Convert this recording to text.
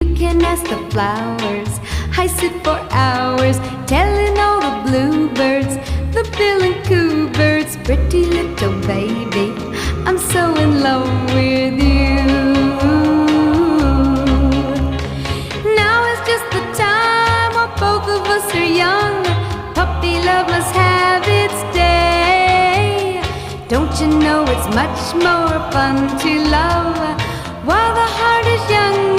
You can ask the flowers. I sit for hours telling all the bluebirds, the bill and coo birds, pretty little baby, I'm so in love with you. Now is just the time while both of us are young. Puppy love must have its day. Don't you know it's much more fun to love while the heart is young